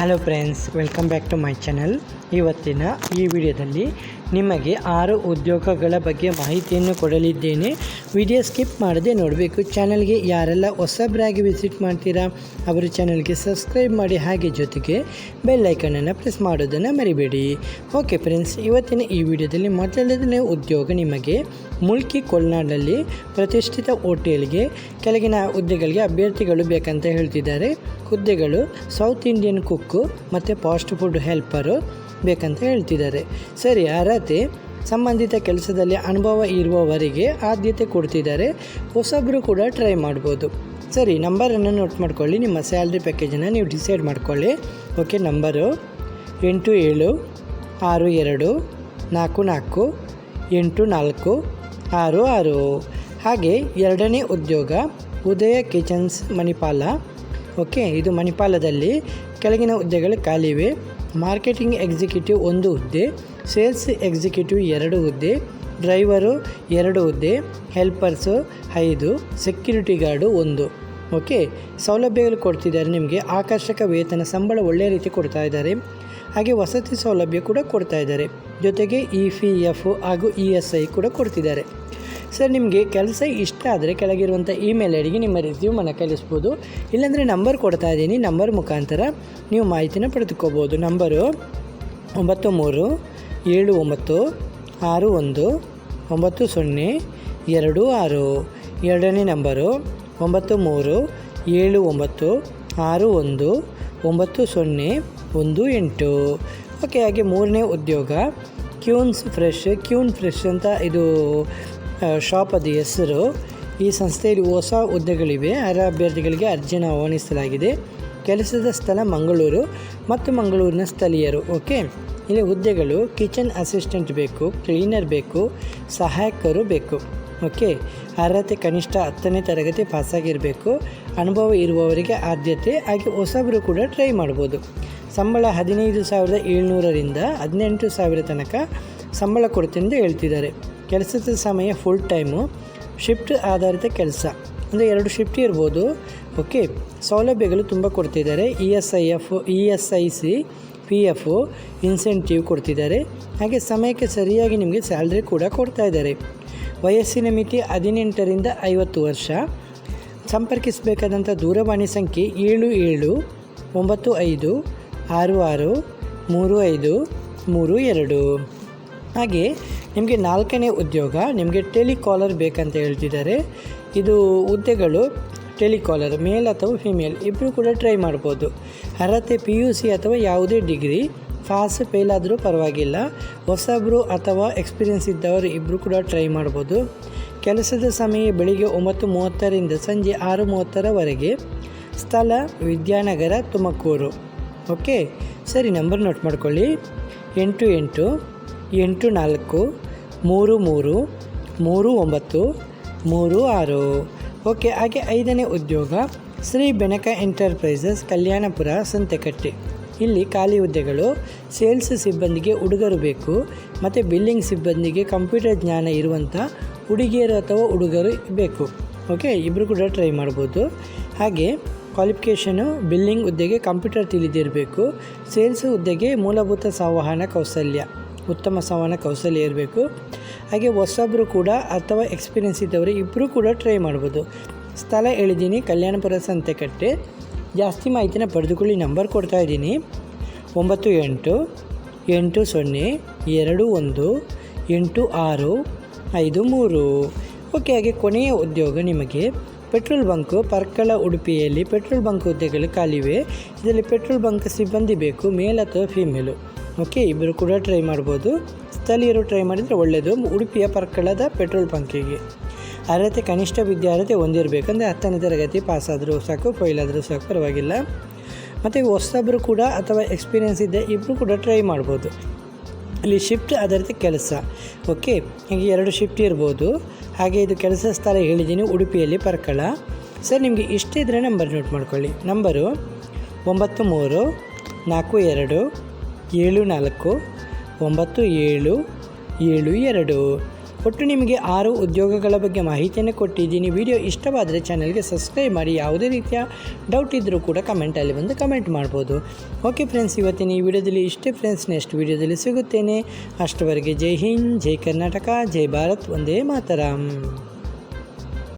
Hello friends, welcome back to my channel. ಇವತ್ತಿನ ಈ ವಿಡಿಯೋದಲ್ಲಿ ನಿಮಗೆ 6 ಉದ್ಯೋಗಗಳ ಬಗ್ಗೆ ಮಾಹಿತಿಯನ್ನು ಕೊಡಲಿದ್ದೇನೆ. ವಿಡಿಯೋ ಸ್ಕಿಪ್ ಮಾಡದೆ ನೋಡಬೇಕು. ಚಾನಲ್ಗೆ ಯಾರೆಲ್ಲ ಹೊಸಬರಾಗಿ ವಿಸಿಟ್ ಮಾಡ್ತೀರಾ ಅವರು ಚಾನಲ್ಗೆ ಸಬ್ಸ್ಕ್ರೈಬ್ ಮಾಡಿ, ಹಾಗೆ ಜೊತೆಗೆ ಬೆಲ್ ಐಕನನ್ನು ಪ್ರೆಸ್ ಮಾಡೋದನ್ನು ಮರಿಬೇಡಿ. ಓಕೆ ಫ್ರೆಂಡ್ಸ್, ಇವತ್ತಿನ ಈ ವಿಡಿಯೋದಲ್ಲಿ ಮೊದಲನೇ ಉದ್ಯೋಗ ನಿಮಗೆ ಮುಲ್ಕಿ ಕೊಲ್ನಾಡಲ್ಲಿ ಪ್ರತಿಷ್ಠಿತ ಹೋಟೆಲ್ಗೆ ಕೆಳಗಿನ ಹುದ್ದೆಗಳಿಗೆ ಅಭ್ಯರ್ಥಿಗಳು ಬೇಕಂತ ಹೇಳ್ತಿದ್ದಾರೆ. ಹುದ್ದೆಗಳು ಸೌತ್ ಇಂಡಿಯನ್ ಕುಕ್ಕು ಮತ್ತು ಫಾಸ್ಟ್ ಫುಡ್ ಹೆಲ್ಪರು ಬೇಕಂತ ಹೇಳ್ತಿದ್ದಾರೆ. ಸರಿ, ಅರ್ಹತೆ ಸಂಬಂಧಿತ ಕೆಲಸದಲ್ಲಿ ಅನುಭವ ಇರುವವರಿಗೆ ಆದ್ಯತೆ ಕೊಡ್ತಿದ್ದಾರೆ. ಹೊಸೊಬ್ಬರು ಕೂಡ ಟ್ರೈ ಮಾಡ್ಬೋದು. ಸರಿ, ನಂಬರನ್ನು ನೋಟ್ ಮಾಡ್ಕೊಳ್ಳಿ. ನಿಮ್ಮ ಸ್ಯಾಲ್ರಿ ಪ್ಯಾಕೇಜನ್ನು ನೀವು ಡಿಸೈಡ್ ಮಾಡ್ಕೊಳ್ಳಿ. Okay, number 8762448486. ಹಾಗೆ ಎರಡನೇ ಉದ್ಯೋಗ ಉದಯ ಕಿಚನ್ಸ್ ಮಣಿಪಾಲ. ಓಕೆ, ಇದು ಮಣಿಪಾಲದಲ್ಲಿ ಕೆಳಗಿನ ಹುದ್ದೆಗಳು ಖಾಲಿವೆ. ಮಾರ್ಕೆಟಿಂಗ್ ಎಕ್ಸಿಕ್ಯೂಟಿವ್ 1 ಹುದ್ದೆ, ಸೇಲ್ಸ್ ಎಕ್ಸಿಕ್ಯೂಟಿವ್ 2 ಹುದ್ದೆ, ಡ್ರೈವರು 2 ಹುದ್ದೆ, ಹೆಲ್ಪರ್ಸು 5, ಸೆಕ್ಯೂರಿಟಿ ಗಾರ್ಡು 1. ಓಕೆ, ಸೌಲಭ್ಯಗಳು ಕೊಡ್ತಿದ್ದಾರೆ ನಿಮಗೆ. ಆಕರ್ಷಕ ವೇತನ, ಸಂಬಳ ಒಳ್ಳೆಯ ರೀತಿ ಕೊಡ್ತಾ ಇದ್ದಾರೆ. ಹಾಗೆ ವಸತಿ ಸೌಲಭ್ಯ ಕೂಡ ಕೊಡ್ತಾ ಇದ್ದಾರೆ. ಜೊತೆಗೆ EPF ಹಾಗೂ ESI ಕೂಡ ಕೊಡ್ತಿದ್ದಾರೆ. ಸರ್, ನಿಮಗೆ ಕೆಲಸ ಇಷ್ಟ ಆದರೆ ಕೆಳಗಿರುವಂಥ ಇಮೇಲ್ ಐಡಿಗೆ ನಿಮ್ಮ ರೆಸ್ಯೂಮನ್ನು ಕಳಿಸ್ಬೋದು. ಇಲ್ಲಾಂದರೆ ನಂಬರ್ ಕೊಡ್ತಾ ಇದ್ದೀನಿ, ನಂಬರ್ ಮುಖಾಂತರ ನೀವು ಮಾಹಿತಿನ ಪಡೆದುಕೋಬೋದು. ನಂಬರು 9379619026. ಎರಡನೇ ನಂಬರು 9379619018. ಓಕೆ, ಹಾಗೆ ಮೂರನೇ ಉದ್ಯೋಗ ಕ್ಯೂನ್ ಫ್ರೆಶ್ ಅಂತ ಇದು ಶಾಪ್ ಅದು ಹೆಸರು. ಈ ಸಂಸ್ಥೆಯಲ್ಲಿ ಹೊಸ ಹುದ್ದೆಗಳಿವೆ. ಅರ್ಹ ಅಭ್ಯರ್ಥಿಗಳಿಗೆ ಅರ್ಜಿಯನ್ನು ಆಹ್ವಾನಿಸಲಾಗಿದೆ. ಕೆಲಸದ ಸ್ಥಳ ಮಂಗಳೂರು ಮತ್ತು ಮಂಗಳೂರಿನ ಸ್ಥಳೀಯರು. ಓಕೆ, ಇಲ್ಲಿ ಹುದ್ದೆಗಳು ಕಿಚನ್ ಅಸಿಸ್ಟೆಂಟ್ ಬೇಕು, ಕ್ಲೀನರ್ ಬೇಕು, ಸಹಾಯಕರು ಬೇಕು. ಓಕೆ, ಅರ್ಹತೆ ಕನಿಷ್ಠ 10ನೇ ತರಗತಿ ಪಾಸಾಗಿರಬೇಕು. ಅನುಭವ ಇರುವವರಿಗೆ ಆದ್ಯತೆ. ಹಾಗೆ ಹೊಸಬರು ಕೂಡ ಟ್ರೈ ಮಾಡ್ಬೋದು. ಸಂಬಳ 15,700ರಿಂದ 18,000 ತನಕ ಸಂಬಳ ಕೊಡ್ತೀನಿ ಅಂತ ಹೇಳ್ತಿದ್ದಾರೆ. ಕೆಲಸದ ಸಮಯ ಫುಲ್ ಟೈಮು, ಶಿಫ್ಟ್ ಆಧಾರಿತ ಕೆಲಸ, ಅಂದರೆ 2 ಶಿಫ್ಟ್ ಇರ್ಬೋದು. ಓಕೆ, ಸೌಲಭ್ಯಗಳು ತುಂಬ ಕೊಡ್ತಿದ್ದಾರೆ. ESIC PF ಇನ್ಸೆಂಟಿವ್ ಕೊಡ್ತಿದ್ದಾರೆ. ಹಾಗೆ ಸಮಯಕ್ಕೆ ಸರಿಯಾಗಿ ನಿಮಗೆ ಸ್ಯಾಲ್ರಿ ಕೂಡ ಕೊಡ್ತಾ ಇದ್ದಾರೆ. ವಯಸ್ಸಿನ ಮಿತಿ 18ರಿಂದ 50 ವರ್ಷ. ಸಂಪರ್ಕಿಸಬೇಕಾದಂಥ ದೂರವಾಣಿ ಸಂಖ್ಯೆ 7795663532. ಹಾಗೆ ನಿಮಗೆ 4ನೇ ಉದ್ಯೋಗ ನಿಮಗೆ ಟೆಲಿಕಾಲರ್ ಬೇಕಂತ ಹೇಳ್ತಿದ್ದಾರೆ. ಇದು ಹುದ್ದೆಗಳು ಟೆಲಿಕಾಲರ್, ಮೇಲ್ ಅಥವಾ ಫಿಮೇಲ್ ಇಬ್ಬರು ಕೂಡ ಟ್ರೈ ಮಾಡ್ಬೋದು. ಅರ್ಹತೆ PUC ಅಥವಾ ಯಾವುದೇ ಡಿಗ್ರಿ, ಪಾಸ್ ಫೇಲ್ ಆದರೂ ಪರವಾಗಿಲ್ಲ. ಹೊಸಬ್ರು ಅಥವಾ ಎಕ್ಸ್ಪೀರಿಯನ್ಸ್ ಇದ್ದವರು ಇಬ್ಬರು ಕೂಡ ಟ್ರೈ ಮಾಡ್ಬೋದು. ಕೆಲಸದ ಸಮಯ ಬೆಳಿಗ್ಗೆ 9:30ರಿಂದ ಸಂಜೆ 6:30ರವರೆಗೆ. ಸ್ಥಳ ವಿದ್ಯಾನಗರ, ತುಮಕೂರು. ಓಕೆ, ಸರಿ, ನಂಬರ್ ನೋಟ್ ಮಾಡ್ಕೊಳ್ಳಿ. 8884333936. ಓಕೆ, ಹಾಗೆ 5ನೇ ಉದ್ಯೋಗ ಶ್ರೀ ಬೆನಕ ಎಂಟರ್ಪ್ರೈಸಸ್, ಕಲ್ಯಾಣಪುರ, ಸಂತೆಕಟ್ಟೆ. ಇಲ್ಲಿ ಖಾಲಿ ಹುದ್ದೆಗಳು ಸೇಲ್ಸ್ ಸಿಬ್ಬಂದಿಗೆ ಹುಡುಗರು ಬೇಕು, ಮತ್ತು ಬಿಲ್ಲಿಂಗ್ ಸಿಬ್ಬಂದಿಗೆ ಕಂಪ್ಯೂಟರ್ ಜ್ಞಾನ ಇರುವಂಥ ಹುಡುಗಿಯರು ಅಥವಾ ಹುಡುಗರು ಬೇಕು. ಓಕೆ, ಇಬ್ಬರು ಕೂಡ ಟ್ರೈ ಮಾಡ್ಬೋದು. ಹಾಗೆ ಕ್ವಾಲಿಫಿಕೇಷನು ಬಿಲ್ಲಿಂಗ್ ಹುದ್ದೆಗೆ ಕಂಪ್ಯೂಟರ್ ತಿಳಿದಿರಬೇಕು. ಸೇಲ್ಸ್ ಹುದ್ದೆಗೆ ಮೂಲಭೂತ ಸಂವಹನ ಕೌಶಲ್ಯ, ಉತ್ತಮ ಸಂವಹನ ಕೌಶಲ್ಯ ಇರಬೇಕು. ಹಾಗೆ ಹೊಸಬ್ರು ಕೂಡ ಅಥವಾ ಎಕ್ಸ್ಪೀರಿಯನ್ಸ್ ಇದ್ದವರು ಇಬ್ಬರು ಕೂಡ ಟ್ರೈ ಮಾಡ್ಬೋದು. ಸ್ಥಳ ಹೇಳಿದ್ದೀನಿ, ಕಲ್ಯಾಣಪುರ, ಸಂತೆಕಟ್ಟೆ. ಜಾಸ್ತಿ ಮಾಹಿತಿನ ಪಡೆದುಕೊಳ್ಳಿ. ನಂಬರ್ ಕೊಡ್ತಾ ಇದ್ದೀನಿ 9880218653. ಓಕೆ, ಹಾಗೆ ಕೊನೆಯ ಉದ್ಯೋಗ ನಿಮಗೆ ಪೆಟ್ರೋಲ್ ಬಂಕು, ಪರ್ಕಳ, ಉಡುಪಿಯಲ್ಲಿ ಪೆಟ್ರೋಲ್ ಬಂಕ್ ಹುದ್ದೆಗಳು ಖಾಲಿವೆ. ಇದರಲ್ಲಿ ಪೆಟ್ರೋಲ್ ಬಂಕ್ ಸಿಬ್ಬಂದಿ ಬೇಕು, ಮೇಲ್ ಅಥವಾ ಫೀಮೇಲು. ಓಕೆ, ಇಬ್ಬರು ಕೂಡ ಟ್ರೈ ಮಾಡ್ಬೋದು. ಸ್ಥಳೀಯರು ಟ್ರೈ ಮಾಡಿದರೆ ಒಳ್ಳೆಯದು. ಉಡುಪಿಯ ಪರ್ಕಳದ ಪೆಟ್ರೋಲ್ ಬಂಕಿಗೆ. ಅರ್ಹತೆ ಕನಿಷ್ಠ ವಿದ್ಯಾರ್ಹತೆ ಹೊಂದಿರಬೇಕಂದ್ರೆ 10ನೇ ತರಗತಿ ಪಾಸಾದರೂ ಸಾಕು, ಫೈಲ್ ಆದರೂ ಸಾಕು, ಪರವಾಗಿಲ್ಲ. ಮತ್ತು ಹೊಸಬ್ರು ಕೂಡ ಅಥವಾ ಎಕ್ಸ್ಪೀರಿಯನ್ಸ್ ಇದ್ದ ಇಬ್ಬರು ಕೂಡ ಟ್ರೈ ಮಾಡ್ಬೋದು. ಇಲ್ಲಿ ಶಿಫ್ಟ್ ಆಧಾರಿತ ಕೆಲಸ. ಓಕೆ, ಹೀಗೆ 2 ಶಿಫ್ಟ್ ಇರ್ಬೋದು. ಹಾಗೆ ಇದು ಕೆಲಸ ಸ್ಥಳ ಹೇಳಿದ್ದೀನಿ, ಉಡುಪಿಯಲ್ಲಿ ಪರ್ಕಳ. ಸರ್, ನಿಮಗೆ ಇಷ್ಟ ಇದ್ದರೆ ನಂಬರ್ ನೋಟ್ ಮಾಡ್ಕೊಳ್ಳಿ. ನಂಬರು 9342749772. ಒಟ್ಟು ನಿಮಗೆ 6 ಉದ್ಯೋಗಗಳ ಬಗ್ಗೆ ಮಾಹಿತಿಯನ್ನು ಕೊಟ್ಟಿದ್ದೀನಿ. ವಿಡಿಯೋ ಇಷ್ಟವಾದರೆ ಚಾನಲ್ಗೆ ಸಬ್ಸ್ಕ್ರೈಬ್ ಮಾಡಿ. ಯಾವುದೇ ರೀತಿಯ ಡೌಟ್ ಇದ್ದರೂ ಕೂಡ ಕಮೆಂಟಲ್ಲಿ ಬಂದು ಕಮೆಂಟ್ ಮಾಡ್ಬೋದು. ಓಕೆ ಫ್ರೆಂಡ್ಸ್, ಇವತ್ತಿನ ಈ ವಿಡಿಯೋದಲ್ಲಿ ಇಷ್ಟೇ ಫ್ರೆಂಡ್ಸ್. ನೆಕ್ಸ್ಟ್ ವಿಡಿಯೋದಲ್ಲಿ ಸಿಗುತ್ತೇನೆ. ಅಷ್ಟವರೆಗೆ ಜೈ ಹಿಂದ್, ಜೈ ಕರ್ನಾಟಕ, ಜೈ ಭಾರತ್, ವಂದೇ ಮಾತರಂ.